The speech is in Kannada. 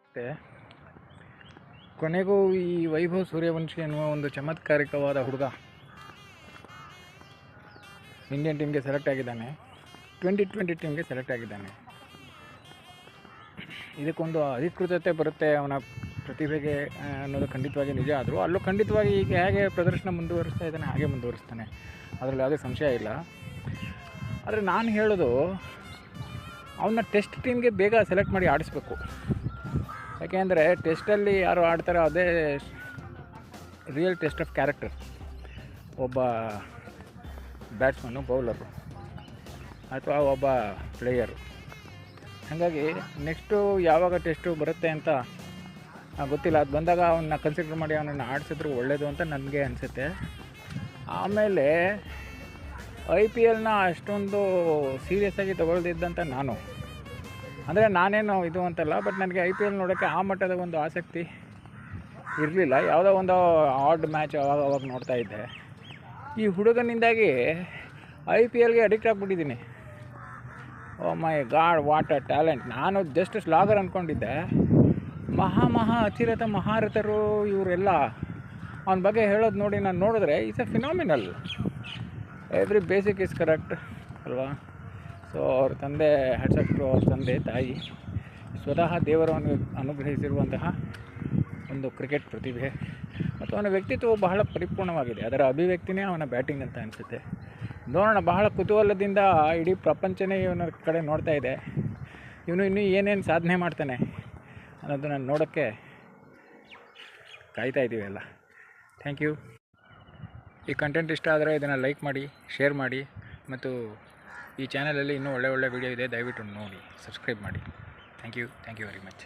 ಮತ್ತು ಕೊನೆಗೂ ಈ ವೈಭವ್ ಸೂರ್ಯವಂಶಿ ಅನ್ನುವ ಒಂದು ಚಮತ್ಕಾರಿಕವಾದ ಹುಡುಗ ಇಂಡಿಯನ್ ಟೀಮ್ಗೆ ಸೆಲೆಕ್ಟ್ ಆಗಿದ್ದಾನೆ. 2020 ಟೀಮ್ಗೆ ಸೆಲೆಕ್ಟ್ ಆಗಿದ್ದಾನೆ. ಇದಕ್ಕೊಂದು ಅಧಿಕೃತತೆ ಬರುತ್ತೆ ಅವನ ಪ್ರತಿಭೆಗೆ ಅನ್ನೋದು ಖಂಡಿತವಾಗಿ ನಿಜ. ಆದರೂ ಅಲ್ಲೂ ಖಂಡಿತವಾಗಿ ಈಗ ಹೇಗೆ ಪ್ರದರ್ಶನ ಮುಂದುವರಿಸ್ತಾ ಇದ್ದಾನೆ ಹಾಗೆ ಮುಂದುವರಿಸ್ತಾನೆ, ಅದರಲ್ಲಿ ಯಾವುದೇ ಸಂಶಯ ಇಲ್ಲ. ಆದರೆ ನಾನು ಹೇಳೋದು ಅವನ್ನ ಟೆಸ್ಟ್ ಟೀಮ್ಗೆ ಬೇಗ ಸೆಲೆಕ್ಟ್ ಮಾಡಿ ಆಡಿಸ್ಬೇಕು. ಯಾಕೆಂದರೆ ಟೆಸ್ಟಲ್ಲಿ ಯಾರು ಆಡ್ತಾರೋ ಅದೇ ರಿಯಲ್ ಟೆಸ್ಟ್ ಆಫ್ ಕ್ಯಾರೆಕ್ಟರ್. ಒಬ್ಬ ಬ್ಯಾಟ್ಸ್ಮನ್ನು, ಬೌಲರು ಅಥವಾ ಒಬ್ಬ ಪ್ಲೇಯರು. ಹಾಗಾಗಿ ನೆಕ್ಸ್ಟು ಯಾವಾಗ ಟೆಸ್ಟು ಬರುತ್ತೆ ಅಂತ ಗೊತ್ತಿಲ್ಲ. ಅದು ಬಂದಾಗ ಅವನ್ನ ಕನ್ಸಿಡರ್ ಮಾಡಿ ಅವನನ್ನು ಆಡಿಸಿದ್ರು ಒಳ್ಳೆಯದು ಅಂತ ನನಗೆ ಅನಿಸುತ್ತೆ. ಆಮೇಲೆ IPLನ ಅಷ್ಟೊಂದು ಸೀರಿಯಸ್ಸಾಗಿ ತೊಗೊಳ್ದಿದ್ದಂಥ ನಾನು, ಅಂದರೆ ನಾನೇನು ಇದು ಅಂತಲ್ಲ, ಬಟ್ ನನಗೆ IPL ನೋಡೋಕ್ಕೆ ಆ ಮಟ್ಟದ ಒಂದು ಆಸಕ್ತಿ ಇರಲಿಲ್ಲ. ಯಾವುದೋ ಒಂದು ಆಡ್ ಮ್ಯಾಚ್ ಅವಾಗ ನೋಡ್ತಾ ಇದ್ದೆ. ಈ ಹುಡುಗನಿಂದಾಗಿ IPLಗೆ ಅಡಿಕ್ಟ್ ಆಗಿಬಿಟ್ಟಿದ್ದೀನಿ. Oh my God, what a talent. ನಾನು ಜಸ್ಟ್ ಸ್ಲಾಗರ್ ಅಂದ್ಕೊಂಡಿದ್ದೆ. ಅತಿರಥ ಮಹಾರಥರು ಇವರೆಲ್ಲ ಅವನ ಬಗ್ಗೆ ಹೇಳೋದು ನೋಡಿ ನಾನು ನೋಡಿದ್ರೆ it's A phenomenal. Every basic is correct ಅಲ್ವಾ? ಸೊ ಅವ್ರ ತಂದೆ, ಹ್ಯಾಟ್ಸ್ ಅವ್ರ ತಂದೆ ತಾಯಿ, ಸ್ವತಃ ದೇವರನ್ನು ಅನುಗ್ರಹಿಸಿರುವಂತಹ ಒಂದು ಕ್ರಿಕೆಟ್ ಪ್ರತಿಭೆ ಮತ್ತು ಅವನ ವ್ಯಕ್ತಿತ್ವ ಬಹಳ ಪರಿಪೂರ್ಣವಾಗಿದೆ. ಅದರ ಅಭಿವ್ಯಕ್ತಿನೇ ಅವನ ಬ್ಯಾಟಿಂಗ್ ಅಂತ ಅನಿಸುತ್ತೆ. ನೋಡೋಣ, ಬಹಳ ಕುತೂಹಲದಿಂದ ಇಡೀ ಪ್ರಪಂಚನೇ ಇವನ ಕಡೆ ನೋಡ್ತಾ ಇದೆ. ಇವನು ಇನ್ನೂ ಏನೇನು ಸಾಧನೆ ಮಾಡ್ತಾನೆ ಅನ್ನೋದನ್ನು ನೋಡೋಕ್ಕೆ ಕಾಯ್ತಾ ಇದ್ದೀವಿ ಎಲ್ಲ. Thank you. ಈ ಕಂಟೆಂಟ್ ಇಷ್ಟ ಆದರೆ ಇದನ್ನು ಲೈಕ್ ಮಾಡಿ, ಶೇರ್ ಮಾಡಿ, ಮತ್ತು ಈ ಚಾನಲಲ್ಲಿ ಇನ್ನೂ ಒಳ್ಳೆ ವೀಡಿಯೋ ಇದೆ, ದಯವಿಟ್ಟು ನೋಡಿ, ಸಬ್ಸ್ಕ್ರೈಬ್ ಮಾಡಿ. Thank you very much.